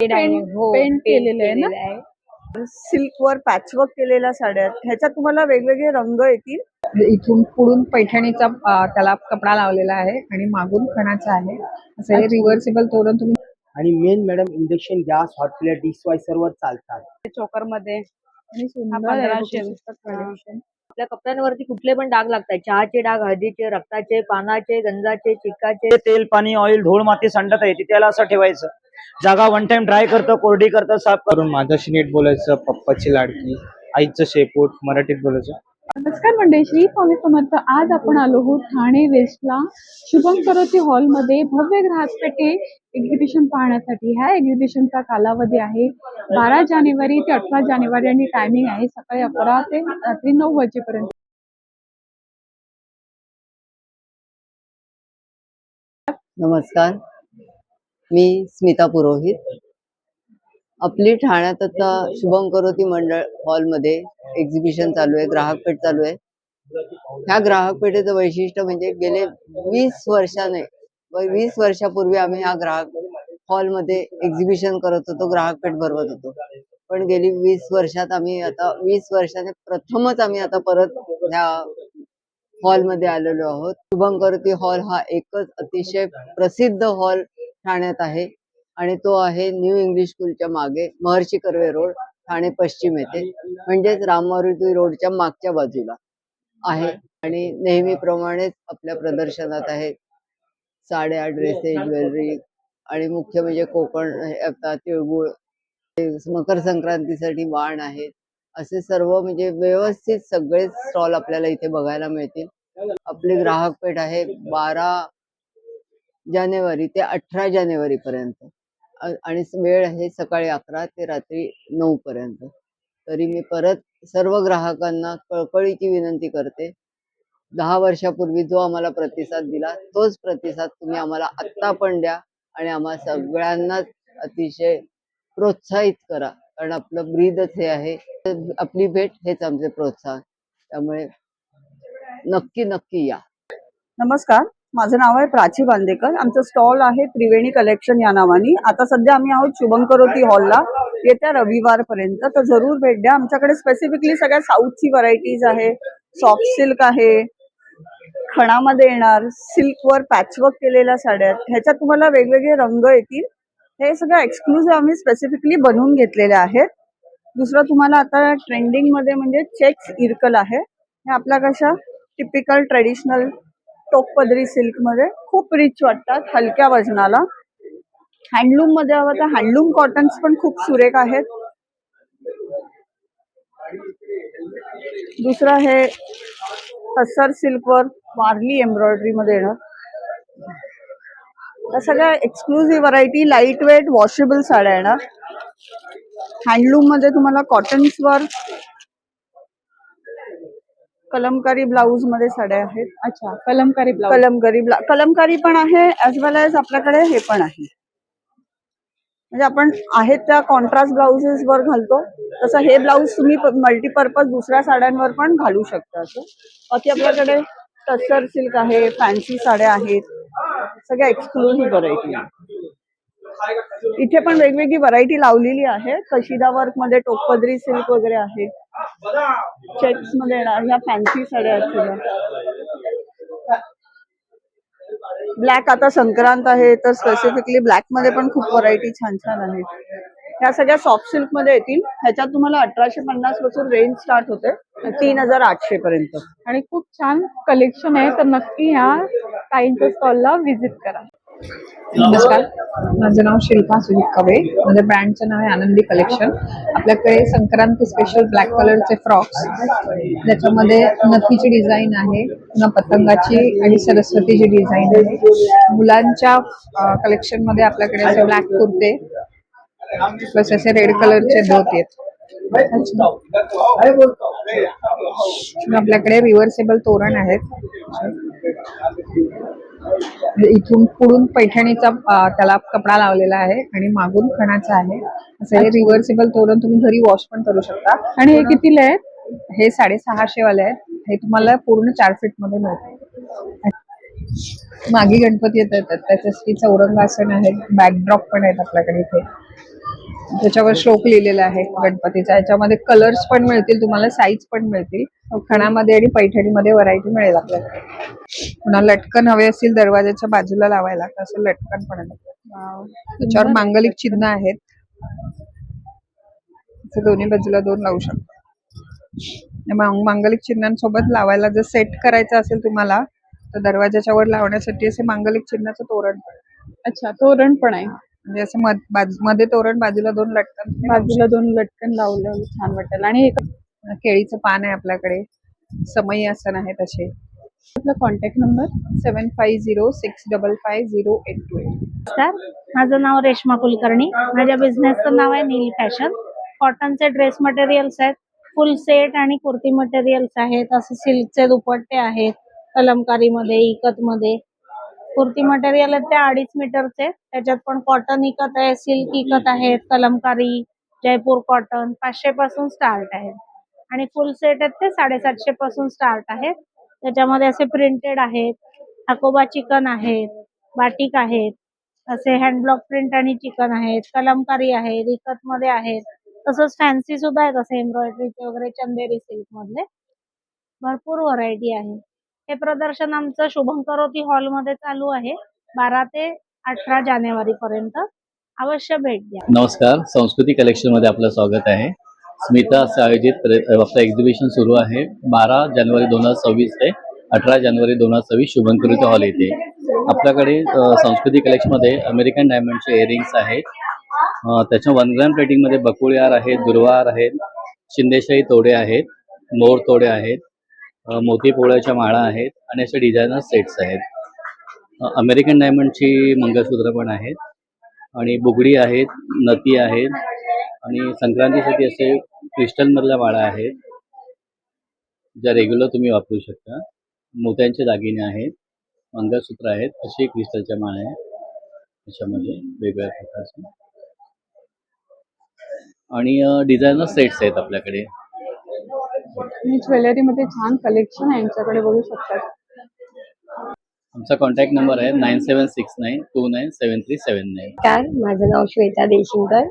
Paint केलेलं आहे ना. सिल्कवर पॅचवर्क केलेल्या साड्या आहेत. ह्याच्यात तुम्हाला वेगवेगळे रंग येतील. इथून पुढून पैठणीचा त्याला कपडा लावलेला आहे आणि मागून खणाचा आहे. असं हे रिव्हर्सिबल तोरण तुम्ही. आणि main madam induction gas hot plate डिशवॉशरवर चालतात. चोकर मध्ये आणि सुंदर 1500 आपल्या कपड्यांवरती कुठले पण डाग लागतात, चहाचे डाग, हळदीचे, रक्ताचे, पानाचे, गंजाचे, चिकाचे. तेल पाणी ऑइल धूळ माती सांडत आहे तिथे असं ठेवायचं. जागा वन टाइम ड्राय करतं, कोरडी करतं, साफ करून माझ्याशी नीट बोलायचं, पप्पाची लाडकी, आईचं शेपूट, मराठीत बोलायचं. नमस्कार मंडळी, श्री स्वामी समर्थ. आज आपण आलो आहोत ठाणे वेस्टला शुभम करोती हॉलमध्ये भव्य ग्राहक पेठे एक्झिबिशन पाहण्यासाठी. ह्या एक्झिबिशनचा कालावधी आहे 12 जानेवारी ते 18 जानेवारी आणि टायमिंग आहे सकाळी 11 ते रात्री 9 वाजेपर्यंत. नमस्कार, मी स्मिता पुरोहित. आपली ठाण्यात आता शुभम करोती मंडळ हॉलमध्ये एक्झिबिशन चालू आहे, ग्राहक पेठ चालू आहे. ह्या ग्राहक पेठेचं वैशिष्ट्य म्हणजे गेले 20 वर्षापूर्वी आम्ही ह्या ग्राहक हॉलमध्ये एक्झिबिशन करत होतो, ग्राहक पेठ भरवत होतो. पण गेली 20 वर्षात आम्ही आता 20 वर्षाने प्रथमच आम्ही आता परत ह्या हॉलमध्ये आलेलो आहोत. शुभम करोती हॉल हा एकच अतिशय प्रसिद्ध हॉल ठाण्यात आहे आणि तो आहे न्यू इंग्लिश स्कूलच्या मागे, महर्षी कर्वे रोड, ठाणे पश्चिम येथे, म्हणजेच राममारुती रोडच्या मागच्या बाजूला आहे. आणि नेहमीप्रमाणेच आपल्या प्रदर्शनात आहे साड्या, ड्रेसेस, ज्वेलरी आणि मुख्य म्हणजे कोकण, तिळगुळ, मकर संक्रांतीसाठी वाण आहेत. असे सर्व म्हणजे व्यवस्थित सगळे स्टॉल आपल्याला इथे बघायला मिळतील. आपली ग्राहक पेठ आहे 12 जानेवारी ते 18 जानेवारी पर्यंत आणि वेळ आहे सकाळी 11 ते रात्री 9 पर्यंत. तरी मी परत सर्व ग्राहकांना कळकळीची विनंती करते, 10 वर्षापूर्वी जो आम्हाला प्रतिसाद दिला तोच प्रतिसाद तुम्ही आम्हाला आत्ता पण द्या आणि आम्हा सगळ्यांनाच अतिशय प्रोत्साहित करा. कारण आपलं ब्रीदच हे आहे, आपली भेट हेच आमचे प्रोत्साहन. त्यामुळे नक्की नक्की या. नमस्कार, माझं नाव आहे प्राची बांदेकर. आमचं स्टॉल आहे त्रिवेणी कलेक्शन या नावाने. आता सध्या आम्ही आहोत शुभम करोती हॉलला येत्या रविवारपर्यंत, तर जरूर भेट द्या. आमच्याकडे स्पेसिफिकली सगळ्या साऊथची व्हरायटीज आहे. सॉफ्ट सिल्क आहे, खणामध्ये येणार, सिल्कवर पॅचवर्क केलेल्या साड्या आहेत. ह्याच्यात तुम्हाला वेगवेगळे रंग येतील. हे सगळं एक्सक्लुझिव्ह आम्ही स्पेसिफिकली बनवून घेतलेले आहेत. दुसरं तुम्हाला आता ट्रेंडिंग मध्ये म्हणजे चेक्स इरकल आहे. हे आपल्या कशा टिपिकल ट्रेडिशनल टोकपदरी सिल्क मध्ये खूप रिच वाटतात, हलक्या वजनाला. हँडलूम मध्ये हवं तर हँडलूम कॉटन्स पण खूप सुरेख आहेत. दुसरं हे तस्सर सिल्कवर वारली एम्ब्रॉयडरी मध्ये येणार. या सगळ्या exclusive variety light weight washable साड्या येणार. हँडलूम मध्ये तुम्हाला कॉटन्सवर कलमकारी ब्लाऊज मध्ये साड्या आहेत. अच्छा, कलमकारी ब्लाऊज. कलमकारी पण आहे, ऍज वेल एज आपल्याकडे हे पण आहे. म्हणजे आपण आहेत त्या कॉन्ट्रास्ट ब्लाउजेस वर घालतो तसं हे ब्लाऊज तुम्ही मल्टीपर्पज दुसऱ्या साड्यांवर पण घालू शकता. बाकी आपल्याकडे तस्सर सिल्क आहे, फॅन्सी साड्या आहेत, सगळ्या एक्सक्लुझिव्ह व्हरायटी. इथे पण वेगवेगळी व्हरायटी लावलेली आहे. कशिदा वर्क मध्ये टोकपदरी सिल्क वगैरे आहे. चेक्स मध्ये येणार ह्या फॅन्सी साड्या आहेत. ब्लॅक, आता संक्रांत आहे तर स्पेसिफिकली ब्लॅक मध्ये पण खूप व्हरायटी छान छान आहेत. ह्या सगळ्या सॉफ्ट सिल्क मध्ये येतील. ह्याच्यात तुम्हाला 1850 पासून रेंज स्टार्ट होते 3800 पर्यंत. आणि खूप छान कलेक्शन आहे, तर नक्की ह्या ताईंच्या स्टॉलला व्हिजिट करा. नमस्कार, माझं नाव शिल्पा सुजित कवे. माझ्या ब्रँडचं नाव आहे आनंदी कलेक्शन. आपल्याकडे संक्रांती स्पेशल ब्लॅक कलरचे फ्रॉक्स, ज्याच्यामध्ये नथीची डिझाईन आहे, पुन्हा पतंगाची आणि सरस्वतीची डिझाईन आहे. मुलांच्या कलेक्शन मध्ये आपल्याकडे असे ब्लॅक कुर्ते प्लस असे रेड कलरचे धोती आहेत. आपल्याकडे रिव्हर्सेबल तोरण आहेत. इथून पुढून पैठणीचा त्याला कपडा लावलेला आहे आणि मागून खणाचा आहे. असं हे रिव्हर्सेबल तोरण तुम्ही घरी वॉश पण करू शकता. आणि हे कितीला आहेत? हे 650 वाले आहेत. हे तुम्हाला पूर्ण 4 फीट मध्ये मिळते. मागे गणपती येतात, त्याच्यासाठी चौरंगासन आहेत, बॅकड्रॉप पण आहेत आपल्याकडे इथे. त्याच्यावर श्लोक लिहिलेला आहे गणपतीचा. याच्यामध्ये कलर्स पण मिळतील तुम्हाला, साईज पण मिळतील. खणामध्ये आणि पैठणीमध्ये व्हरायटी मिळेल आपल्याकडे. पुन्हा लटकन हवे असतील दरवाजाच्या बाजूला लावायला, तसं लटकन पण आहे. त्याच्यावर मांगलिक चिन्ह आहेत, दोन्ही बाजूला 2 लावू शकतो. मांगलिक चिन्हांसोबत लावायला जर सेट करायचं असेल तुम्हाला, तर दरवाजाच्या वर लावण्यासाठी असे मांगलिक चिन्हाचं तोरण पण. अच्छा, तोरण पण आहे. म्हणजे असं मध्ये तोरण, बाजूला 2 लटकन, बाजूला 2 लटकन लावलं छान वाटेल. आणि केळीचं पान आहे आपल्याकडे, समई आसन आहे तसे. आपला कॉन्टॅक्ट नंबर 7506550828. नमस्कार, माझं नाव रेश्मा कुलकर्णी. माझ्या बिझनेसचं नाव आहे नील फॅशन. कॉटनचे ड्रेस मटेरियल्स आहेत, फुल सेट आणि कुर्ती मटेरियल्स आहेत. असे सिल्कचे दुपट्टे आहेत, कलमकारीमध्ये, इकतमध्ये. कुर्ती मटेरियल आहेत ते 2.5 मीटरचे, त्याच्यात पण कॉटन इकत आहे, सिल्क इकत आहेत, कलमकारी, जयपूर कॉटन 500 पासून स्टार्ट आहेत. आणि फुल सेट आहेत ते 750 पासून स्टार्ट आहेत. त्याच्यामध्ये असे प्रिंटेड आहेत, ठाकोबा चिकन आहेत, बाटिक आहेत, असे हँडब्लॉक प्रिंट आणि चिकन आहेत, कलमकारी आहेत, इकत मध्ये आहेत. तसंच फॅन्सी सुद्धा आहेत, असे एम्ब्रॉयडरीचे वगैरे, चंदेरी सिल्क मधले भरपूर व्हरायटी आहे. हे प्रदर्शन आमचं शुभंकरोती हॉलमध्ये चालू आहे 12 ते 18 जानेवारी पर्यंत. अवश्य भेट द्या. नमस्कार, संस्कृती कलेक्शन मध्ये आपलं स्वागत आहे. स्मिता असं आयोजित आपलं एक्झिबिशन सुरू आहे 12 जानेवारी 2026 ते 18 जानेवारी 2026 शुभंकरोती हॉल येथे. आपल्याकडे संस्कृती कलेक्शन मध्ये अमेरिकन डायमंडचे इयरिंग्स आहेत, त्याच्या 1 ग्रॅम प्लेटिंग मध्ये बकुळी हार आहेत, दुर्वा आहेत, शिंदेशाही तोडे आहेत, मोर तोडे आहेत, मोती पोळ्याच्या माळा आहेत आणि असे डिझायनर सेट्स आहेत. अमेरिकन डायमंडची मंगळसूत्र पण आहेत आणि बुगडी आहेत, नती आहेत आणि संक्रांतीसाठी असे क्रिस्टल मधल्या माळा आहेत ज्या रेग्युलर तुम्ही वापरू शकता. मोत्यांचे दागिने आहेत, मंगळसूत्र आहेत, असे क्रिस्टलच्या माळा आहेत त्याच्यामध्ये वेगवेगळ्या प्रकारचे आणि डिझायनर सेट्स आहेत आपल्याकडे. ज्वेलरी मध्ये छान कलेक्शन आहे यांच्याकडे, बघू शकतात. आमचा कॉन्टॅक्ट नंबर आहे 9769297379. नमस्कार, माझं नाव श्वेता देशिंकर.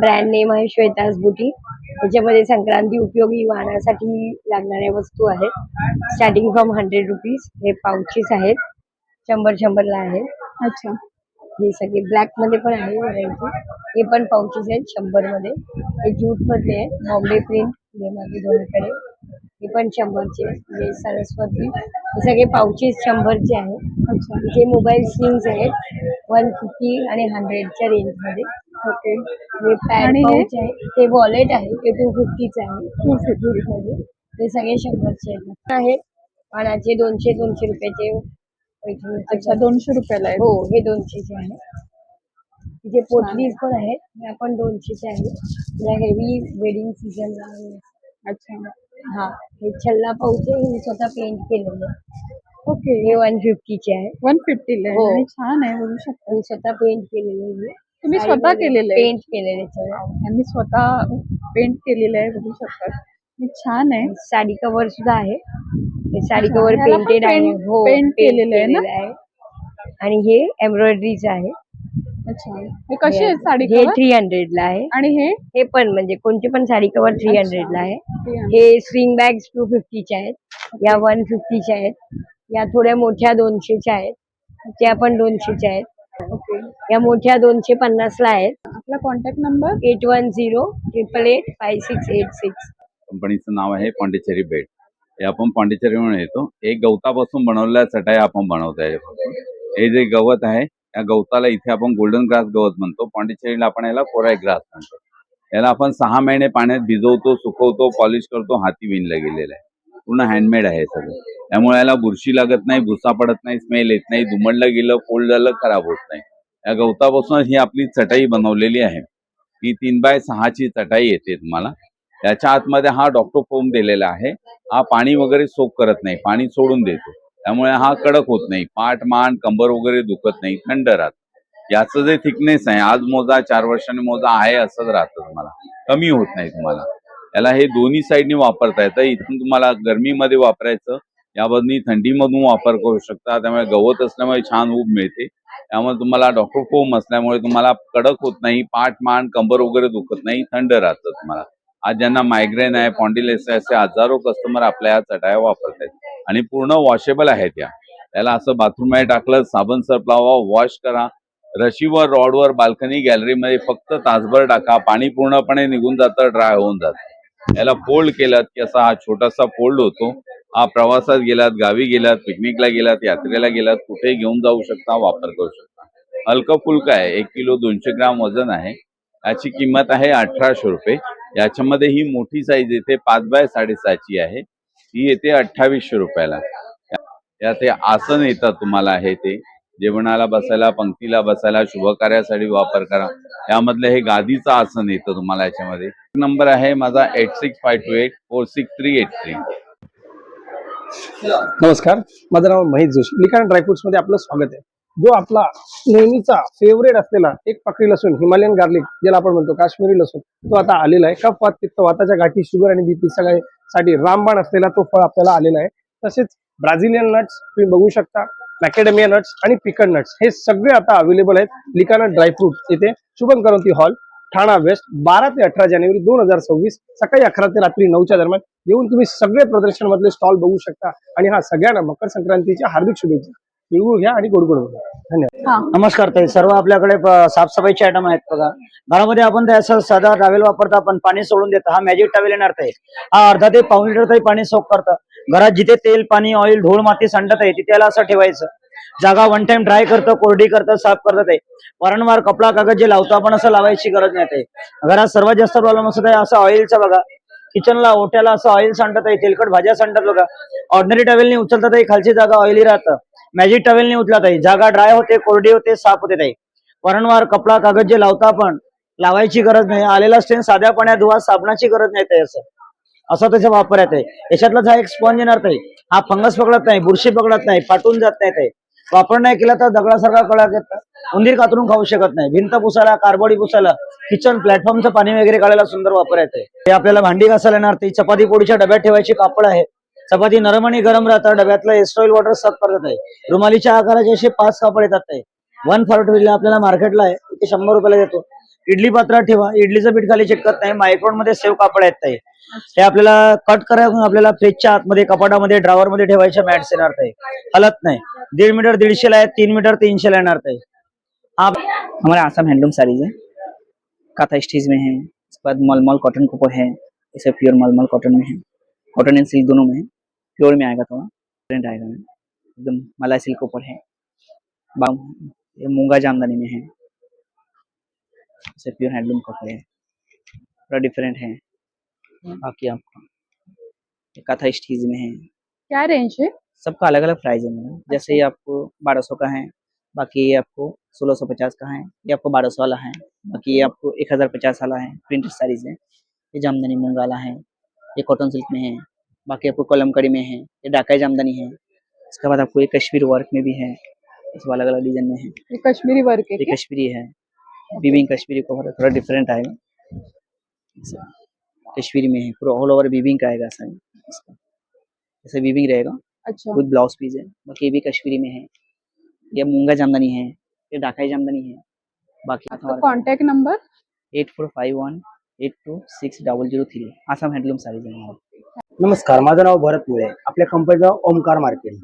ब्रँड नेम आहे श्वेताज बुटीक. त्याच्यामध्ये संक्रांती उपयोगी वाहनासाठी लागणाऱ्या वस्तू आहेत. Starting from 100 rupees. हे पाउचेस आहेत, 100 ला आहेत. अच्छा, हे सगळे ब्लॅक मध्ये पण आहे व्हरायटी. हे पण पाउचेस आहेत 100 मध्ये. हे ज्यूट मध्ये आहे, बॉम्बे प्रिंट हे मागे दोन्हीकडे. हे पण 100 चे. हे सरस्वती. हे सगळे पाउचेस 100 चे आहेत. अच्छा. हे मोबाईल स्लिंग्स आहेत 150 आणि 100 च्या रेंज मध्ये. ओके. हे पॅड आणि हे? पाउच आहे, हे वॉलेट आहे, ते 250 चे आहे. 250 मध्ये. हे सगळे 100 चे आहेत. पानाचे 200 रुपयाचे. अच्छा, 200 रुपयाला आहे. हो, हे 200 चे आहे. तिथे पोटलीज पण आहेत, हे आपण 200 चे आहे. Heavy wedding season. अच्छा, हा, हे छल्ला पाऊच आहे, हे स्वतः पेंट केलेलं आहे. ओके. हे 150 चे आहे. 150 ला हो. आहे आणि छान आहे, बघू शकता. हे स्वतः पेंट केलेलं आहे. तुम्ही स्वतः केलेलं आहे? पेंट केलेलं आहे. यांनी स्वतः पेंट केलेलं आहे, बघू शकता. हे छान आहे. साडी कव्हर सुद्धा आहे. हे साडी अच्छा, कव्हर ह्याला पण पेंटेड आहे. हो, पेंट केलेलं आहे ना? आहे. आणि हे एम्ब्रॉयडरीचं आहे. अच्छा, हे कशी आहे साडी हे cover? 300 ला आहे. आणि हे हे पण म्हणजे कोणती पण साडी कव्हर 300 ला आहे. 300. हे स्विंग बॅग्स 250 च्या आहेत. या 150 च्या आहेत. या थोड्या मोठ्या 200 च्या आहेत. त्या पण 200 च्या आहेत. ओके. या मोठ्या 250 ला आहेत. आपला कॉन्टॅक्ट नंबर 8108888686. कंपनीचं नाव आहे पॉंडिचेरी बेड. हे आपण पॉंडिचेरीवरून येतो. एक गवतापासून बनवलेल्या चटाई आपण बनवतोय. हे जे गवत आहे या गवताला इथे आपण गोल्डन ग्रास गवत म्हणतो. पॉंडिचेरीला आपण याला कोराय ग्रास म्हणतो. याला आपण 6 महिने पाण्यात भिजवतो, सुकवतो, पॉलिश करतो. हाती विणलं गेलेलं आहे. पूर्ण हँडमेड आहे सगळं. त्यामुळे याला बुरशी लागत नाही, भुसा पडत नाही, स्मेल येत नाही, दुमडलं गेलं, फोल्ड झालं, खराब होत नाही. या गवतापासून ही आपली चटाई बनवलेली आहे. ही 3x6 ची चटाई येते तुम्हाला. याच्या आतमध्ये हा डॉक्टर फोम दिलेला आहे. हा पाणी वगैरे सोक करत नाही, पाणी सोडून देतो. त्यामुळे हा कडक होत नाही. पाठ, मान, कंबर वगैरे दुखत नाही, थंड राहत. याचं जे थिकनेस आहे, आज मोजा 4 वर्षांनी मोजा आहे असंच राहतं तुम्हाला, कमी होत नाही तुम्हाला. याला हे दोन्ही साईडनी वापरता येतं. इथून तुम्हाला गरमीमध्ये वापरायचं, या बाजूनी थंडीमधून वापर करू शकता. त्यामुळे गवत असल्यामुळे छान ऊब मिळते. त्यामुळे तुम्हाला डॉक्टर फोम असल्यामुळे तुम्हाला कडक होत नाही, पाठ मान कंबर वगैरे दुखत नाही, थंड राहतं तुम्हाला. आज ज्यांना मायग्रेन आहे, पॉन्डिलायसिस आहे, असे हजारो कस्टमर आपल्या ह्या चटाया वापरतात आणि पूर्ण वॉशेबल आहेत त्याला असं बाथरूममध्ये टाकलं, साबण सर्फ लावा, वॉश करा. रशीवर, रॉडवर, बाल्कनी, गॅलरीमध्ये फक्त तासभर टाका, पाणी पूर्णपणे निघून जातं, ड्राय होऊन जातं. याला फोल्ड केलात की असा हा छोटासा फोल्ड होतो. हा प्रवासात गेलात, गावी गेलात, पिकनिकला गेलात, यात्रेला गेलात, कुठे घेऊन जाऊ शकता, वापर करू शकता. हलकं फुलकं आहे, 1 किलो 200 ग्राम वजन आहे. याची किंमत आहे 1800 रुपये. याच्यामध्ये ही मोठी साईज येते 5 बाय 6.5 आहे, ही येते 2800 रुपयाला. यात हे आसन येतात तुम्हाला, हे ते जेवणाला बसायला, पंक्तीला बसायला, शुभकार्यासाठी वापर करा. यामधलं हे गादीचं आसन येतं तुम्हाला याच्यामध्ये. नंबर आहे माझा 8652846383. नमस्कार, माझं नाव महेश जोशी. लिखाण ड्रायफ्रुट्स मध्ये आपलं स्वागत आहे. जो आपला नेहमीचा फेवरेट असलेला एक पकडी लसूण, हिमालयन गार्लिक ज्याला आपण म्हणतो काश्मीरी लसूण, तो आता आलेला आहे. कफ वात पित्त वाताच्या गाठी, शुगर आणि बीपी सगळ्यासाठी रामबाण असलेला तो फळ आपल्याला आलेला आहे. तसेच ब्राझिलियन नट्स तुम्ही बघू शकता, मॅकेडेमिया नट्स आणि पिकन नट्स हे सगळे आता अवेलेबल आहेत लिखाणा ड्रायफ्रुट येथे, शुभम करंती हॉल, ठाणा वेस्ट, 12 ते 18 जानेवारी 2026 सकाळी 11 ते रात्री 9च्या दरम्यान येऊन तुम्ही सगळे प्रदर्शन मधले स्टॉल बघू शकता. आणि हा सगळ्यांना मकर संक्रांतीच्या हार्दिक शुभेच्छा. तिळगुळ घ्या आणि गोड बघा. धन्यवाद. नमस्कार ताई, सर्व आपल्याकडे साफसफाईचे आयटम आहेत बघा. घरामध्ये आपण त्याचा साधा टॉवेल वापरता, आपण पाणी सोडून देतो. हा मॅजिक टॉवेल येणार ताई, हा अर्धा ते पाऊण लिटर ताई पाणी सोक करतं. घरात जिथे तेल, पाणी, ऑइल, धूळ, माती सांडत आहे तिथे याला असं ठेवायचं. जागा 1 टाइम ड्राय करतं, कोरडी करतं, साफ करतं आहे. वारंवार कपडा कागद जे लावतो आपण असं लावायची गरज नाही ताई. घरात सर्वात जास्त प्रॉब्लेम असत आहे असं ऑइलचा बघा. किचनला, ओट्याला असं ऑइल सांडत आहे, तेलकट भाज्या सांडतात बघा. ऑर्डिनरी टॉवेलनी उचलतात आहे, खालची जागा ऑइली राहतं. मॅजिक टॉवेलनी उचलत आहे, जागा ड्राय होते, कोरडी होते, साफ होते ताई. वारंवार कपडा कागद जे लावता आपण लावायची गरज नाही. आलेला स्टेन साध्या पाण्यात धुवा, साबणाची गरज नाही ताई. असा त्याचा वापर आहे ताई. याच्यातलाच हा एक स्पॉन्ज येणार ताई, हा फंगस पकडत नाही, बुरशी पकडत नाही, फाटून जात नाही ताई. वापर नाही केला तर दगडासारखा कळा घेतात, उंदीर कातरून खाऊ शकत नाही. भिंत पुसायला, कार्बोडी पुसायला, किचन प्लॅटफॉर्मचं पाणी वगैरे काढायला सुंदर वापर आहे. हे आपल्याला भांडी घासायला येणार ती चपाती पोळीच्या डब्यात ठेवायची कापड आहे. चपाती नरम आणि गरम राहतात. डब्यातलं एस्ट्रॉइल वॉटर साफ करत आहे. रुमालीच्या आकाराचे असे 5 कापड येतात ते. 140 आपल्याला मार्केटला आहे, इथे 100 रुपयाला देतो. इडली पात्रात ठेवा, इडलीचं पीठ खाली चिटकत नाही. मायक्रोन मध्ये सेव कापड आहेत ताई. ते आपल्याला कट करायला आपल्याला फ्रीजच्या आतमध्ये, कपाटामध्ये, ड्रॉवर मध्ये ठेवायच्या मॅट्स येणार ताई, हलत नाही. 1.5 मीटर 150 ला आहे, 3 मीटर 300 ला येणार ताई. हमारे आसाम हैंडलूम साड़ीज है, काथा स्टीच में है, उसके बाद मलमल कॉटन के ऊपर है, इसे प्योर मलमल कॉटन में है, कॉटन एंड सिल्क दोनों में है. प्योर में आएगा थोड़ा प्रिंट आएगा, एकदम मलाई सिल्क के ऊपर है. ये मूंगा जामदानी में है, इसे प्योर हैंडलूम कपड़े है, थोड़ा डिफरेंट है. बाकी आपका काथा स्टीच में है. क्या रेंज है? सबका अलग अलग प्राइस है मैडम. जैसे ये आपको 1200 का है, बाकी ये आपको 1650 का है, ये आपको 1200 वाला है, बाकी ये आपको 1050 वाला है. प्रिंटेड साड़ीज है, ये जामदानी मूंग वाला है, ये कॉटन सिल्क में है, बाकी आपको कलमकड़ी में है, ये ढाकाई जामदानी है. इसके बाद आपको ये कश्मीर वर्क में भी है, इसमें अलग अलग डिजाइन में है. ये कश्मीरी वर्क है ये क्या? कश्मीरी है, बीबिंग कश्मीरी कवर है, थोड़ा डिफरेंट आएगा. कश्मीरी में है, पूरा ऑल ओवर बीबिंग का आएगा सर. ऐसे बीबिंग रहेगा अच्छा, विद ब्लाउज पीस है. बाकी ये भी कश्मीरी में है, ये मूंगा जामदानी है, ये ढाकाई जामदानी है. बाकी आपका contact number? 8451826003. Assam handloom sarees आहे. नमस्कार, माझं नाव भरत मुळे. आपल्या कंपनीचं नाव ओमकार मार्केट.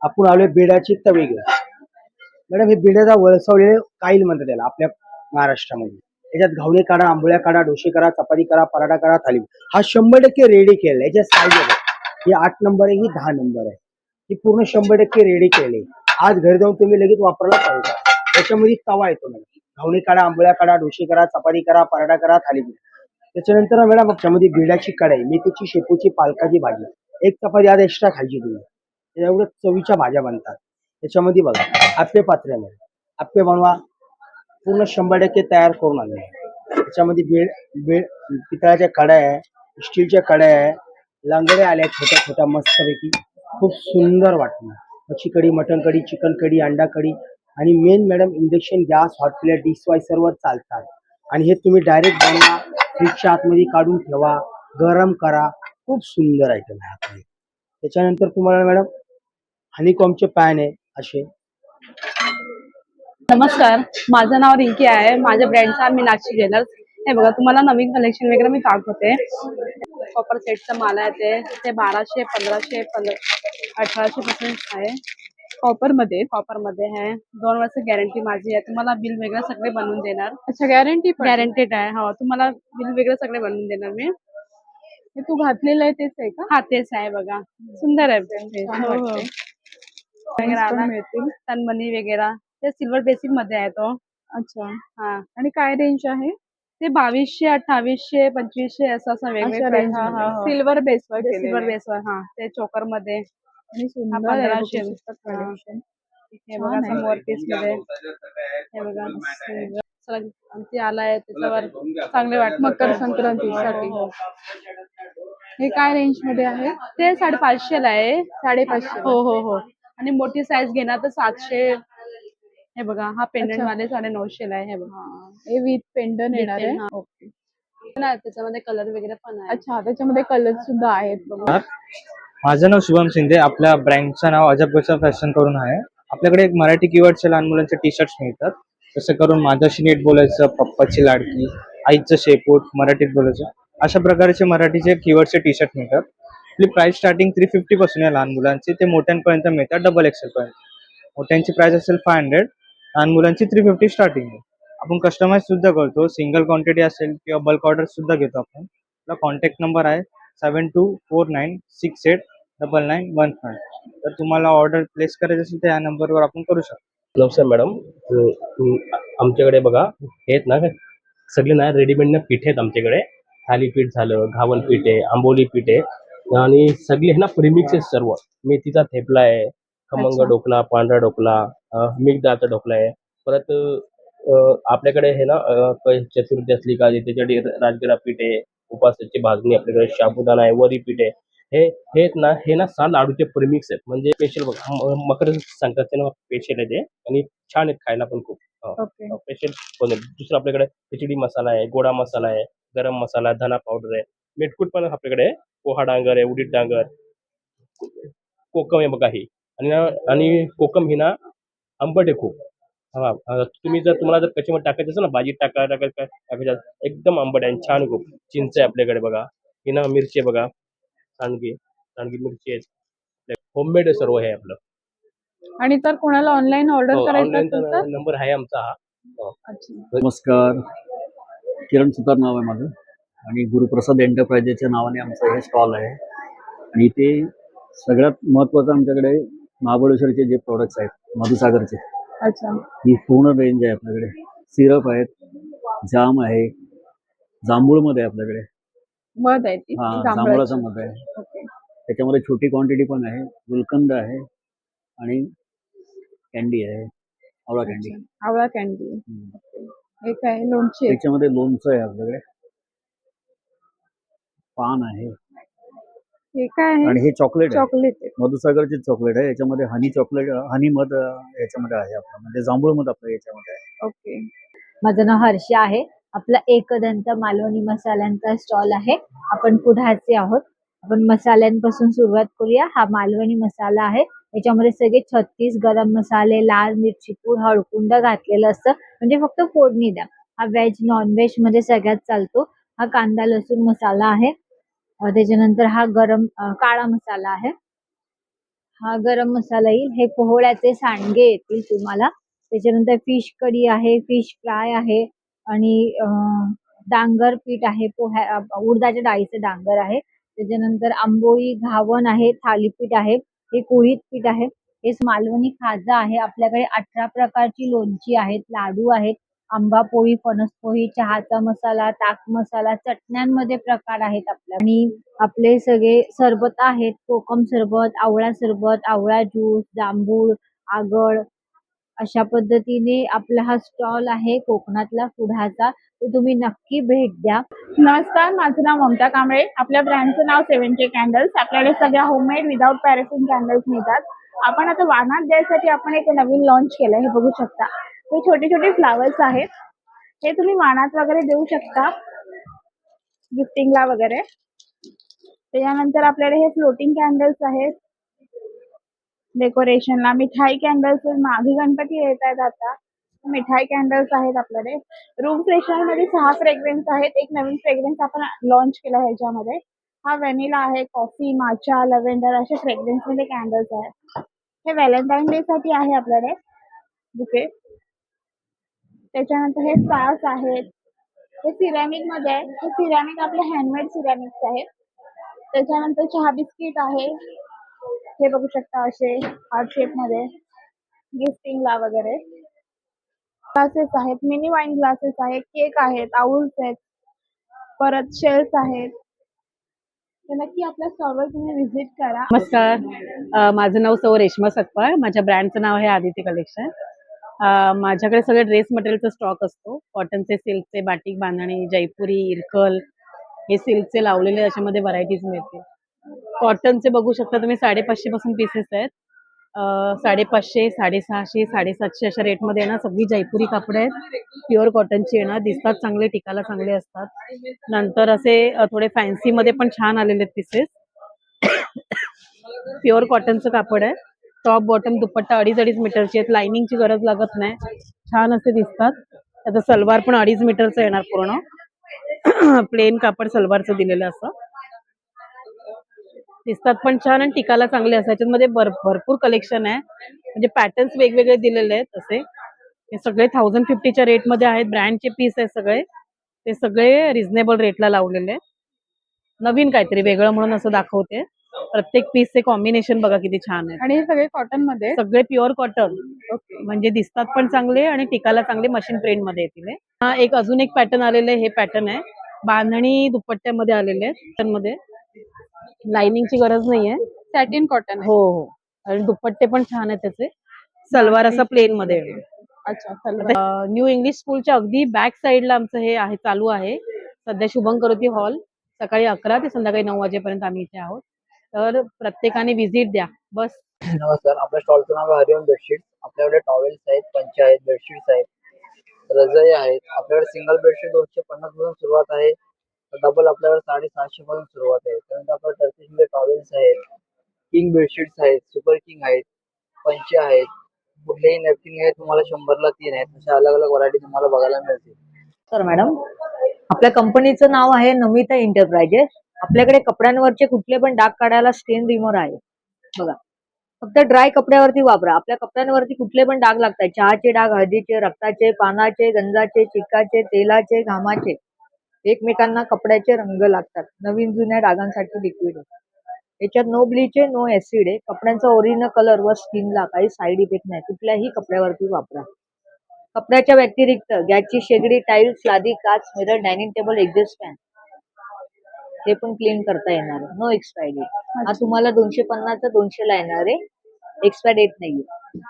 आपण आलोय बिडाची तवे घेऊन. मॅडम, हे बिड्याचा वळसवलेले काईल म्हणतात त्याला आपल्या महाराष्ट्रामध्ये. याच्यात घावणे काढा, आंबोळ्या काढा, डोसे करा, चपाती करा, पराठा करा, थाली. हा 100% रेडी केलेला आहे. याच्या साईज आहे, ही 8 नंबर आहे, ही 10 नंबर आहे. ही पूर्ण 100% रेडी केलेली. आज घरी जाऊन तुम्ही लगेच वापरला पाहिजे. त्याच्यामध्ये तवा येतो मॅडम. घावणे काढा, आंबोळ्या काढा, डोसे करा, चपाती करा, पराठा करा, थाली. त्याच्यानंतर मॅडम त्याच्यामध्ये बिडाची कढाई, मेथीची, शेपूची, पालकाची भाजी, एक चपाती आज एक्स्ट्रा खायची तुम्ही. एवढं चवीच्या भाज्या बनतात. त्याच्यामध्ये बघा आप्पे पात्रे आहे, आप्पे बनवा, पूर्ण 100% तयार करून आणले. त्याच्यामध्ये पितळाच्या कढया आहे, स्टीलच्या कढया आहे, लंगडे आल्या छोट्या छोट्या मस्तपैकी, खूप सुंदर वाटणार. मच्छी कढी, मटन कढी, चिकन कढी, अंडा कढी. आणि main madam induction gas, hot plate, डिशवॉशरवर चालतात. आणि हे तुम्ही डायरेक्ट बनवा, फ्रीजच्या आतमध्ये काढून ठेवा, गरम करा. खूप सुंदर आयटम आहे आपले. त्याच्यानंतर तुम्हाला मॅडम हनीकॉमचे पॅन आहे, असे नमस्कार, माझं नाव रिंकी आहे. माझ्या ब्रँडचं आहे मीनाक्षी ज्वेलर्स. हे बघा, तुम्हाला नवीन कलेक्शन वगैरे मी दाखवते. कॉपर सेटचा माल आहे ते 1200, 1500, 1800 पासून आहे. कॉपरमध्ये आहे. 2 वर्ष गॅरंटी माझी आहे. तुम्हाला बिल वगैरे सगळे बनवून देणार. अच्छा, गॅरंटेड आहे. हो, तुम्हाला बिल वगैरे सगळे बनवून देणार मी. हे तू घातलेलं आहे तेच आहे का? हा, तेच आहे बघा. सुंदर आहे. छान वाटते. मिळतील तनमणी वगैरे ते सिल्वर बेसिक मध्ये आहे तो. अच्छा. हा, आणि काय रेंज आहे ते? 2200, 2800, 2500 असं वेगवेगळे सिल्वर बेसवर. हा, ते चोकर मध्ये आणि सुंदर 1500. हे बघा, समोर पीस मध्ये हे बघा ते आलाय त्याच्यावर चांगले वाटत मकर संक्रांतीसाठी. हे काय रेंज मध्ये आहे ते? 550 ला आहे. 550. हो. आणि मोठी साईज घेणार तर 700. हे बघा, हा पेंडंट वाले 950 ला आहे. हे बघा, हे विथ पेंडंट येणार आहे. ओके. त्याच्यामध्ये कलर वगैरे पण आहे. अच्छा, त्याच्यामध्ये कलर सुद्धा आहेत बघा. माझं नाव शुभम शिंदे. आपल्या ब्रँडचं नाव अजब गजब फॅशन करून आहे. आपल्याकडे एक मराठी कीवर्डचे लहान मुलांचे टी शर्ट्स मिळतात. जसं करून माझ्याशी नीट बोलायचं, पप्पाची लाडकी, आईचं शेपूट, मराठीत बोलायचं, अशा प्रकारचे मराठीचे कीवर्डचे टी शर्ट मिळतात. आपली प्राइस स्टार्टिंग 350 पासून आहे लहान मुलांची, ते मोठ्यांपर्यंत मिळतात डबल एक्सेल पर्यंत. मोठ्यांची प्राइस असेल 500, लहान मुलांची 350 स्टार्टिंग आहे. आपण कस्टमाइज सुद्धा करतो. सिंगल क्वांटिटी असेल किंवा बल्क ऑर्डर सुद्धा घेतो आपण. आपला कॉन्टॅक्ट नंबर आहे 7249689915. तर तुम्हाला ऑर्डर प्लेस करायची असेल तर या नंबरवर आपण करू शकतो. नमस्कार मॅडम. आमच्याकडे बघा हे आहेत ना सगळे ना रेडीमेड पीठ आहेत आमच्याकडे. थालीपीठ झालं, घावन पीठ आहे, आंबोली पीठ आहे आणि सगळे आहे ना प्रीमिक्स आहेत सर्व. मेथीचा थेपला आहे, खमंग डोकला, पांढरा डोकला, मिक्स डाळचा डोकला आहे. परत आपल्याकडे हे ना चतुर्थी असली का त्याच्यासाठी राजगिरा पीठ आहे, उपासाची भाजणी, आपल्याकडे साबुदाणा आहे, वरी पीठ आहे. हे ना 6 लाडूचे प्रीमिक्स आहेत. म्हणजे स्पेशल बघा, मकर संक्रांतीला स्पेशल आहे ते आणि छान आहेत खायला पण खूप. स्पेशल बनवलं. दुसरं आपल्याकडे खिचडी मसाला आहे, गोडा मसाला आहे, गरम मसाला, धना पावडर आहे, मेटकूट पण आपल्याकडे आहे, पोहा डांगर आहे, उडीद डांगर, कोकम आहे बघा ही. आणि कोकम ही ना आंबट आहे खूप. तुम्हाला जर कच्ची टाकायचं असेल ना, भाजीत टाकायचं एकदम आंबट आहे, छान खूप. चिंच आहे आपल्याकडे बघा. ही ना मिरची आहे बघा, सांडगी मिरची आहे. होममेड आहे सर्व हे आपलं. आणि तर कोणाला ऑनलाईन ऑर्डर करायचं ऑनलाईन असेल तर? नंबर आहे आमचा हा. नमस्कार, किरण सुतार नाव आहे माझं आणि गुरुप्रसाद एंटरप्राइजेसच्या नावाने आमचं हे स्टॉल आहे. आणि इथे सगळ्यात महत्त्वाचं आमच्याकडे महाबळेश्वरचे जे प्रोडक्ट्स आहेत मधुसागरचे, अच्छा. ही पूर्ण रेंज आहे आपल्याकडे. सिरप आहेत, जाम आहे, जांभूळमध्ये आहे आपल्याकडे. मध आहे ती हा, जांभळाची. जांभळाचा मध आहे. ओके. त्याच्यामध्ये छोटी क्वांटिटी पण आहे, गुलकंद आहे आणि कॅन्डी आहे, आवळा कॅन्डी. आवळा कॅन्डी. हे काय लोणची आहे? त्याच्यामध्ये लोणचं आहे आपल्याकडे, पान आहे हे काय आहे? आणि हे चॉकलेट आहे. चॉकलेट आहे. मधुसागरचे चॉकलेट आहे. याच्यामध्ये हनी चॉकलेट, हनी मध याच्यामध्ये आहे आपलं, म्हणजे जांभूळ मध आपलं याच्यामध्ये आहे. ओके. माझं नाव हर्षा आहे. आपला एकदंत मालवणी मसाल्यांचा स्टॉल आहे. आपण कुडाळचे आहोत. आपण मसाल्यांपासून सुरुवात करूया. हा मालवणी मसाला आहे. याच्यामध्ये सगळे 36 गरम मसाले, लाल मिरची पूड, हळकुंड घातलेलं असतं, म्हणजे फक्त फोडणी द्या. हा व्हेज नॉन व्हेज मध्ये सगळ्यात चालतो. हा कांदा लसूण मसाला आहे. त्याच्यानंतर हा काळा मसाला आहे. हा गरम मसाला येईल. हे पोहळ्याचे सांडगे येतील तुम्हाला. त्याच्यानंतर फिश कढी आहे, फिश फ्राय आहे आणि डांगर पीठ आहे, उडदाच्या डाळीचं डांगर आहे. त्याच्यानंतर आंबोळी, घावन आहे, थालीपीठ आहे, हे कुळीत पीठ आहे, हे मालवणी खाजा आहे. आपल्याकडे 18 प्रकारची लोणची आहेत, लाडू आहेत, आंबा पोळी, फणस पोळी, चहाचा मसाला, ताक मसाला, चटण्यांमध्ये प्रकार आहेत आपल्या. आणि आपले सगळे सरबत आहेत, कोकम सरबत, आवळा सरबत, आवळा ज्यूस, जांभूळ, आगळ, अशा पद्धतीने आपला हा स्टॉल आहे कोकणातला कुडाळचा. तो तुम्ही नक्की भेट द्या. नमस्कार, माझं नाव ममता कांबळे. आपल्या ब्रँडचं नाव 7K कॅन्डल्स. आपल्याकडे सगळ्या होममेड विदाउट पॅरेफिन कॅन्डल्स मिळतात. आपण आता वाणात द्यायसाठी आपण एक नवीन लॉन्च केलं, हे बघू शकता. हे छोटे छोटे फ्लावर्स आहेत. हे तुम्ही वाणात वगैरे देऊ शकता, गिफ्टिंगला वगैरे. त्याच्यानंतर आपल्याकडे हे फ्लोटिंग कॅन्डल्स आहेत डेकोरेशनला. मिठाई कॅन्डल्स, माघी गणपती येत आहेत आता, मिठाई कॅन्डल्स आहेत आपल्याकडे. रूम फ्रेशनर मध्ये 6 फ्रेग्रन्स आहेत. एक नवीन फ्रेग्रन्स आपण लॉन्च केला आहे ह्याच्यामध्ये. हा व्हॅनिला आहे, कॉफी, माचा, लव्हेंडर असे फ्रेग्रन्स मध्ये कॅन्डल्स आहेत. हे व्हॅलेंटाईन डे साठी आहे आपल्याकडे बुके. त्याच्यानंतर हे स्टार्स आहेत. हे सिरॅमिक मध्ये आहे. हे सिरॅमिक आपले हँडमेड सिरॅमिक्स आहेत. त्याच्यानंतर चहा बिस्किट आहे. हे बघू शकता असे हार्ट शेप मध्ये गिफ्टिंगला वगैरे. ग्लासेस आहेत, मिनी वाईन ग्लासेस आहेत, केक आहेत, आउल्स आहेत, परत शेल्स आहेत. तर नक्की आपल्या स्टॉलवर तुम्ही व्हिजिट करा. नमस्कार, माझं नाव सौ रेश्मा सकपाळ. माझ्या ब्रँडचं नाव आहे आदिती कलेक्शन. माझ्याकडे सगळे ड्रेस मटेरियलचा स्टॉक असतो. कॉटनचे, सिल्कचे, बाटिक, बांधणी, जयपुरी, इरकल हे सिल्कचे लावलेले अशामध्ये व्हरायटीज मिळतील. कॉटनचे बघू शकता तुम्ही 550 पासून पीसेस आहेत. 550, 650, 750 अशा रेटमध्ये येणार. सगळी जयपुरी कापड आहेत, प्युअर कॉटनची येणार. दिसतात चांगले, टिकाला चांगले असतात. नंतर असे थोडे फॅन्सी मध्ये पण छान आलेले पीसेस. प्युअर कॉटनचं कापड आहे. टॉप बॉटम दुपट्टा 2.5 मीटरची आहेत. लाइनिंगची गरज लागत नाही. छान असे दिसतात. त्याचा सलवार पण 2.5 मीटरचं येणार पूर्ण. प्लेन कापड सलवारचं दिलेलं असं. दिसतात पण छान आणि टिकाला चांगले असतात. याच्यामध्ये भरपूर कलेक्शन आहे. म्हणजे पॅटर्न्स वेगवेगळे दिलेले आहेत असे. हे सगळे 1050च्या रेटमध्ये आहेत. ब्रँडचे पीस आहेत सगळे. ते सगळे रिझनेबल रेटला लावलेले आहेत. नवीन काहीतरी वेगळं म्हणून असं दाखवते. प्रत्येक पीसचे कॉम्बिनेशन बघा किती छान आहे. आणि हे सगळे कॉटन मध्ये सगळे प्युअर कॉटन. म्हणजे दिसतात पण चांगले आणि टिकाला चांगले, मशीन प्रिंट मध्ये येतील. हा एक अजून एक पॅटर्न आलेलं आहे. हे पॅटर्न आहे बांधणी दुपट्ट्यामध्ये आलेले आहेत. मध्ये लाइनिंगची गरज नाहीये. सॅटिन कॉटन आहे. हो हो. आणि दुपट्टे पण छान आहेत त्याचे. सलवार असा प्लेन मध्ये. अच्छा, सलवार. न्यू इंग्लिश स्कूलच्या अगदी बॅक साइडला आमचं हे आहे, चालू आहे सध्या शुभंकरोती हॉल. सकाळी 11 ते संध्याकाळी 9 वाजेपर्यंत आम्ही इथे आहोत. तर प्रत्येकाने व्हिजिट द्या. बस. नमस्कार, आपल्या स्टॉलचं नाव आहे हरिओम बेडशीट. आपल्याकडे टॉवेल्स आहेत, पंचे आहेत, बेडशीट्स आहेत, रजाई आहेत. आपल्याकडे सिंगल बेडशीट 250 पासून सुरुवात आहे. डबल आपल्याकडे 750 पासून सुरुवात आहे. त्यानंतर आपल्या टर्किशमध्ये टॉवेल्स आहेत, किंग बेडशीट्स आहेत, सुपर किंग आहेत, पंचे आहेत, कुठलेही नॅपकिन आहे तुम्हाला 100ला 3 आहेत. अशा अलग अलग व्हरायटी तुम्हाला बघायला मिळतील. तर मॅडम, आपल्या कंपनीचं नाव आहे नमिता एंटरप्राइजेस. आपल्याकडे कपड्यांवरचे कुठले पण डाग काढायला स्टेन रिमूव्हर आहे. बघा, फक्त ड्राय कपड्यावरती वापरा. आपल्या कपड्यांवरती कुठले पण डाग लागतात, चहाचे डाग, हळदीचे, रक्ताचे, पानाचे, गंजाचे, चिकाचे, तेलाचे, घामाचे, एकमेकांना कपड्याचे रंग लागतात. नवीन जुन्या डागांसाठी लिक्विड आहे. याच्यात नो ब्लीच आहे, नो ऍसिड आहे. कपड्यांचा ओरिजिनल कलर व स्किनला काही साईड इफेक्ट नाही. कुठल्याही कपड्यावरती वापरा. कपड्याच्या व्यतिरिक्त गॅसची शेगडी, टाईल्स, लादी, काच, mirror, dining table, exhaust fan हे पण क्लीन करता येणार आहे. No expiry date. हा तुम्हाला 250 200 ला येणार आहे. एक्सपायर डेट नाहीये.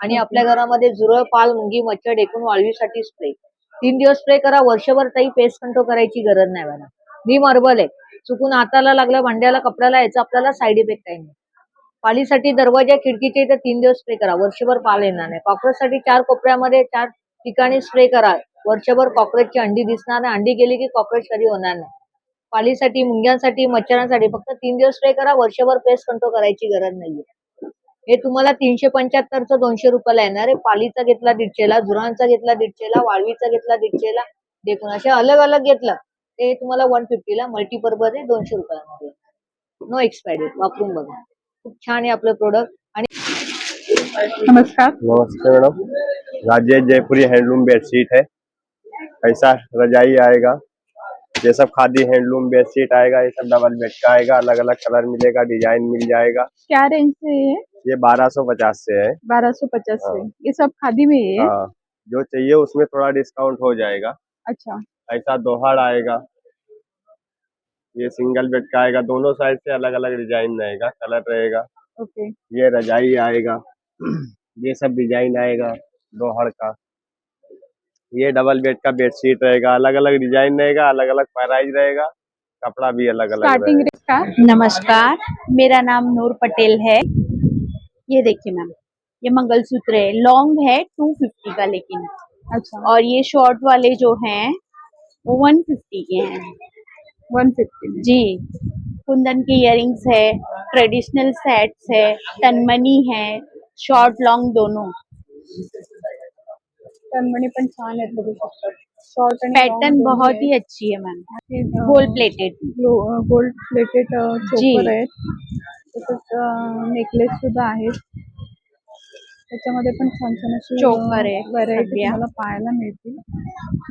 आणि आपल्या घरामध्ये झुरळ, पाल, मुंगी, मच्छर, एकूण वाळवीसाठी स्प्रे 3 दिवस स्प्रे करा. वर्षभर काही पेस्ट कंट्रोल करायची गरज नाही मॅडम. मी मार्बल आहे. चुकून हाताला लागलं, भांड्याला, कपड्याला, याचा आपल्याला साईड इफेक्ट काही नाही. पालीसाठी दरवाजा, खिडकीच्या इथे 3 दिवस स्प्रे करा. वर्षभर पाल येणार नाही. कॉक्रोचसाठी 4 कोपऱ्यामध्ये 4 ठिकाणी स्प्रे करा. वर्षभर कॉक्रोचची अंडी दिसणार नाही. अंडी गेली की कॉक्रोच कधी होणार नाही. पालीसाठी, मुंग्यांसाठी, मच्छरांसाठी फक्त 3 दिवस स्प्रे करा. वर्षभर पेस्ट कंट्रोल करायची गरज नाहीये. हे तुम्हाला 375चं 200 रुपयाला येणार आहे. पालीचा घेतला 150ला, झुरळांचा घेतला 150ला, वाळवीचा घेतला 150ला, देखून अशा अलग अलग घेतलं ते तुम्हाला 150ला. मल्टीपर्पज आहे 200 रुपयामध्ये. No expiry date. वापरून बघा, खूप छान आहे आपलं प्रोडक्ट. आणि नमस्कार. नमस्ते madam, Rajesh Jaipuri handloom bedsheet है। ऐसा रजाई आएगा, ये सब खादी हैंडलूम बेडशीट आएगा। ये सब डबल बेड का आएगा, अलग अलग कलर मिलेगा, डिजाइन मिल जाएगा। क्या रेंज से है? ये 1250 से है। 1250 से। हाँ। ये सब खादी में ही है? हाँ, जो चाहिए उसमें थोड़ा डिस्काउंट हो जाएगा। अच्छा। ऐसा दोहड़ आएगा, ये सिंगल बेड का आएगा। दोनों साइड से अलग अलग डिजाइन रहेगा, कलर रहेगा। ओके। ये रजाई आएगा, ये सब डिजाइन आएगा दोहड़ का। ये डबल बेड का बेडशीट रहेगा, अलग अलग डिजाइन रहेगा, अलग अलग प्राइस रहेगा, कपड़ा भी अलग अलग स्टार्टिंग रेट का? नमस्कार, मेरा नाम नूर पटेल है। ये देखिए मैम, ये मंगलसूत्र है, लॉन्ग है 250 का लेकिन। अच्छा। और ये शॉर्ट वाले जो हैं वो 150 के हैं। 150 जी। कुंदन के इयरिंग्स है, ट्रेडिशनल सेट्स है, तनमनी है, शॉर्ट लॉन्ग दोनों। पॅटर्न मध्ये पण छान आहेत, बघू शकतात. शॉर्ट आणि पैटर्न बहुत ही अच्छी है ma'am, gold plated. Gold plated जी। चोकर आहेत, तसंच नेकलेस सुद्धा आहेत. त्याच्यामध्ये पण छान छान अशी चोकर आहे व्हरायटी सगळ्या। तुम्हाला पाहायला मिळतील,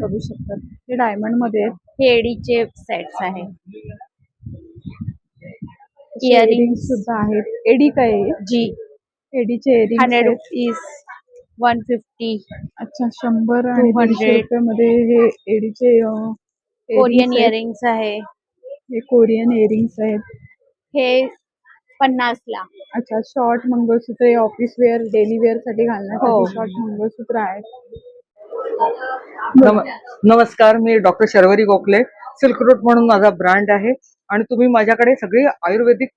बघू शकतात. हे डायमंड मध्ये आहेत. हे एडीचे सेट्स आहे। असे earrings सुद्धा आहेत. एडी काय आहे? जी, एडीचे earrings 100 आहेत. रुपीज, 150, अच्छा, 100 आणि 150 200 रुपयामध्ये हे एडीचे कोरियन earrings आहेत. इयरिंग्स आहे। हे कोरियन इयरिंग्स आहेत. हे 50 ला। अच्छा, short mangalsutra, office wear, daily wear साठी हो। घालण्यासाठी शॉर्ट मंगळसूत्र आहेत. नमस्कार, मी doctor Sharvari Gokhale. Silk route म्हणून माझा ब्रँड आहे आणि तुम्ही माझ्याकडे सगळी आयुर्वेदिक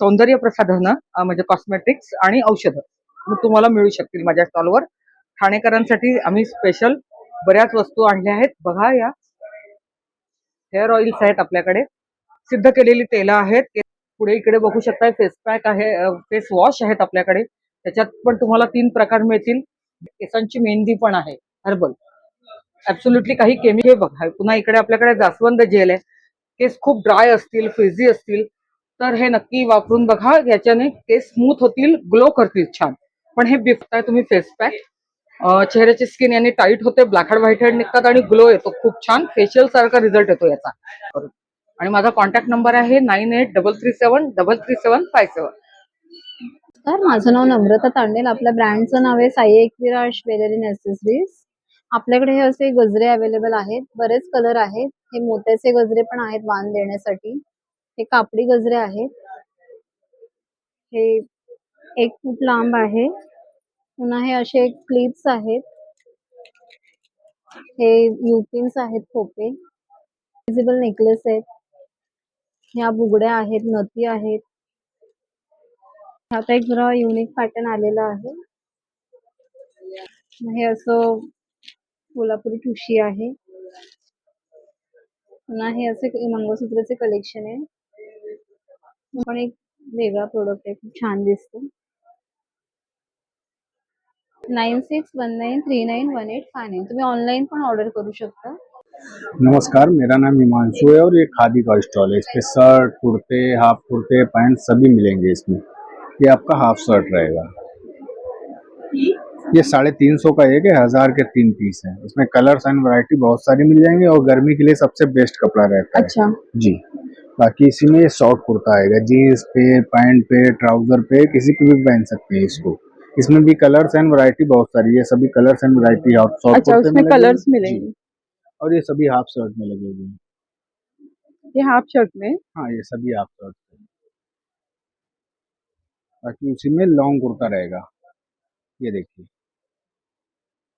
सौंदर्य प्रसाधनं म्हणजे कॉस्मेटिक्स आणि औषधं तुम्हाला मिळू शकतील माझ्या स्टॉलवर. ठाणेकरांसाठी आम्ही स्पेशल बऱ्याच वस्तू आणल्या आहेत. बघा, या हेअर ऑइल्स आहेत आपल्याकडे, सिद्ध केलेली तेलं आहेत. पुढे इकडे बघू शकता फेस पॅक आहे, फेस वॉश आहेत आपल्याकडे. त्याच्यात पण तुम्हाला 3 प्रकार मिळतील. केसांची मेहंदी पण आहे, हर्बल, ऍब्सोल्युटली काही केमिकल. बघा, पुन्हा इकडे आपल्याकडे जास्वंद जेल आहे. केस खूप ड्राय असतील, फ्रिझी असतील तर हे नक्की वापरून बघा. याच्याने केस स्मूथ होतील, ग्लो करतील छान. पण हे बघताय तुम्ही फेस पॅक, चेहऱ्याची स्किन याने टाईट होते, ब्लॅक हेड व्हाईट हेड निघतात आणि ग्लो येतो. खूप छान फेशियल सारखा रिझल्ट येतो याचा. आणि माझा कॉन्टॅक्ट नंबर आहे 9833733757. तर माझं नाव नम्रता तांडेल. आपल्या ब्रँडचं नाव आहे Sai Ekvira jewellery and accessories. आपल्याकडे हे असे गजरे अवेलेबल आहेत, बरेच कलर आहेत. हे मोत्याचे गजरे पण आहेत वाण देण्यासाठी. हे कापडी गजरे आहेत. हे 1 फूट लांब आहे. पुन्हा हे असे क्लिप्स आहेत. हे युपिन्स आहेत, खोपे. विजिबल नेकलेस आहेत. ह्या बुगड्या आहेत, नथी आहेत. ह्यात एक जरा युनिक पॅटर्न आलेला आहे. हे असं कोल्हापुरी ठुशी आहे. पुन्हा हे असे मंगळसूत्राचे कलेक्शन आहे. पण एक वेगळा प्रोडक्ट आहे, खूप छान दिसतो. 9619391859. तुम्ही ऑनलाईन पण ऑर्डर करू शकता. नमस्कार, मेरा नाम हिमांशु है और ये खादी का स्टॉल है। इसमें शर्ट, कुर्ते, हाफ कुर्ते, पैंट सभी मिलेंगे इसमें। ये आपका हाफ शर्ट रहेगा, ये 350 का एक है, 1000 के 3 पीस हैं। इसमें कलर्स एंड वैरायटी बहुत सारी मिल जाएंगे और गर्मी के लिए सबसे बेस्ट कपड़ा रहता है। अच्छा जी, बाकी इसी में शॉर्ट कुर्ता आएगा, जीन्स पे, पैंट पे, ट्राउजर पे, किसी पे भी पहन सकते हैं इसको। इसमें भी कलर्स एंड वैरायटी बहुत सारी है, सभी कलर्स एंड वैरायटी शॉर्ट अच्छा, कुर्ते उसमें में कलर्स लगेगी। मिलेंगे। जी, और ये सभी हाफ शर्ट में लगे हुए हैं। ये हाफ शर्ट में। हाँ, ये सभी हाफ शर्ट में। बाकी उसी में लॉन्ग कुर्ता रहेगा, ये देखिए,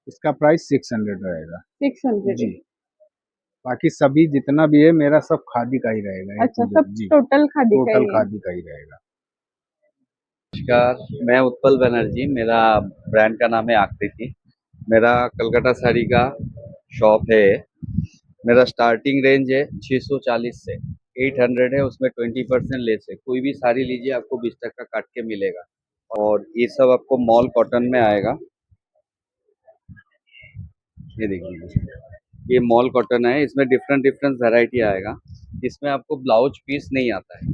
इसका प्राइस 600 रहेगा। 600 जी, बाकी सभी जितना भी है मेरा सब खादी का ही रहेगा। अच्छा, सब जी, टोटल खादी का टोटल ही है। खादी का ही रहेगा। नमस्कार, मैं उत्पल बनर्जी, मेरा ब्रांड का नाम है आकृति। मेरा कलकत्ता साड़ी का शॉप है। मेरा स्टार्टिंग रेंज है 640 से 800 है, उसमें 20% लेस है। कोई भी साड़ी लीजिए आपको 20 तक का काट के मिलेगा। और ये सब आपको मॉल कॉटन में आएगा। ये देखिए, ये मॉल कॉटन है, इसमें डिफरेंट वैरायटी आएगा। इसमें आपको ब्लाउज पीस नहीं आता है।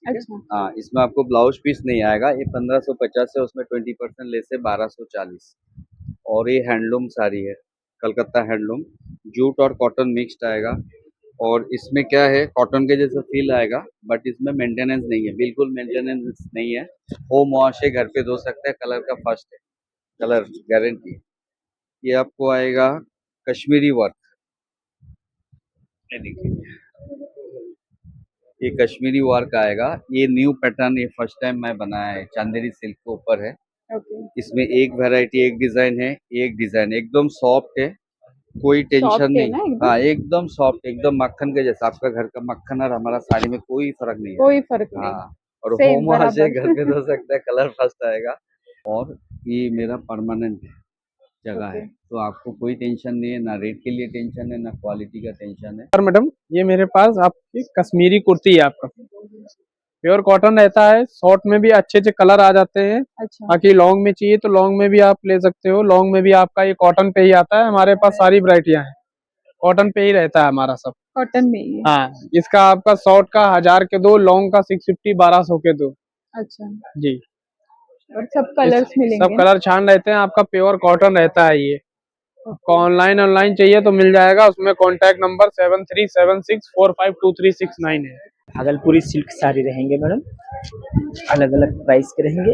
अच्छा, हाँ, इसमें आपको ब्लाउज पीस नहीं आएगा। ये 1550 है, उसमें 20% लेस है 1240। और ये हैंडलूम साड़ी है, कलकत्ता हैंडलूम, जूट और कॉटन मिक्स्ड आएगा। और इसमें क्या है, कॉटन के जैसा फील आएगा, बट इसमें मेंटेनेंस नहीं है, बिल्कुल मेंटेनेंस नहीं है। होम वॉश है, घर पे धो सकते हैं। कलर का फर्स्ट है, कलर गारंटी। ये आपको आएगा कश्मीरी वर्क, ये देखिए, ये कश्मीरी वर्क आएगा। ये न्यू पैटर्न, ये फर्स्ट टाइम मैं बनाया है, चांदेरी सिल्क के ऊपर है। ओके। इसमें एक वैरायटी, एक डिजाइन है, एक डिजाइन एकदम सॉफ्ट है, कोई टेंशन Soft है नहीं। ना एकदम? हाँ, एकदम सॉफ्ट, एकदम मक्खन के जैसा। आपका घर का मक्खन और हमारा साड़ी में कोई फर्क नहीं है। कोई फर्क नहीं। हाँ, और Same, होम वॉश है, बराबर। घर पे धो सकते हैं। कलर फर्स्ट आएगा। और ये मेरा परमानेंट जगह ओके। है, तो आपको कोई टेंशन नहीं है, ना रेट के लिए टेंशन है, ना क्वालिटी का टेंशन है। और मैडम, ये मेरे पास आपकी कश्मीरी कुर्ती है आपका, प्योर कॉटन रहता है, शॉर्ट में भी अच्छे अच्छे कलर आ जाते हैं। अच्छा बाकी लॉन्ग में चाहिए तो लॉन्ग में भी आप ले सकते हो। लॉन्ग में भी आपका ये कॉटन पे ही आता है, हमारे पास सारी वरायटियां हैं, कॉटन पे ही रहता है हमारा सब। कॉटन में ही है। हाँ, इसका आपका शॉर्ट का 1000 के 2, लॉन्ग का 650 1200 के 2 अच्छा, जी। और सब कलर्स सब मिलेंगे। कलर छान रहते हैं, आपका प्योर कॉटन रहता है ये। आपको ऑनलाइन चाहिए तो मिल जाएगा, उसमें कॉन्टैक्ट नंबर 7376452369 है। भागलपुरी सिल्क साड़ी रहेंगे मैडम, अलग अलग प्राइस के रहेंगे।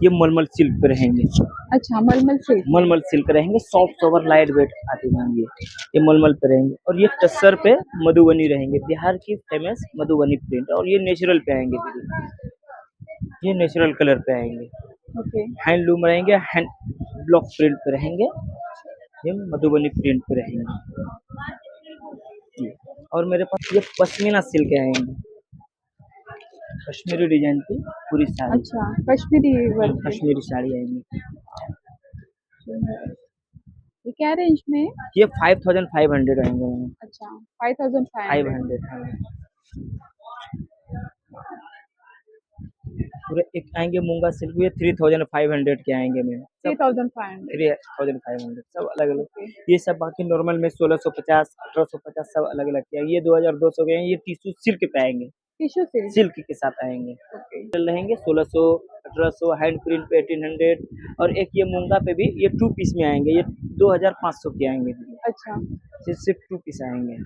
ये मलमल सिल्क पे रहेंगे, अच्छा, मलमल सिल्क। मलमल सिल्क रहेंगे, सॉफ्ट सोवर लाइट वेट आते हैं ये मलमल पे रहेंगे। और ये टस्सर पे मधुबनी रहेंगे, बिहार की फेमस मधुबनी प्रिंट। और ये नेचुरल पे आएंगे दीदी, ये नेचुरल कलर पे आएंगे। ओके, हैंडलूम रहेंगे, हैंड ब्लॉक प्रिंट पे रहेंगे, ये मधुबनी प्रिंट पे रहेंगे। और मेरे पास ये पश्मीना सिल्क आएंगे, कश्मीरी डिजाइन की पूरी साड़ी। अच्छा, कश्मीरी वर्क। कश्मीरी साड़ी आएंगी, ये क्या रेंज में है? ये 5500 आएंगे मैम। अच्छा, 5500। 500 पूरे एक आएंगे मूंगा सिल्क, ये 3500 के आएंगे मैम। 3500। 3500 सब अलग अलग। ये सब बाकी नॉर्मल में 1650 1850 सब अलग अलग के हैं। ये 2200 के हैं, ये टिश्यू सिल्क पे आएंगे, टिश्यू सिल्क। सिल्क के साथ आएंगे। ओके, रहेंगे 1600 1800, हैंड प्रिंट पे 1800। और एक ये मूंगा पे भी ये 2 पीस में आएंगे, ये 2500 के आएंगे। अच्छा, सिर्फ 2 पीस आएंगे।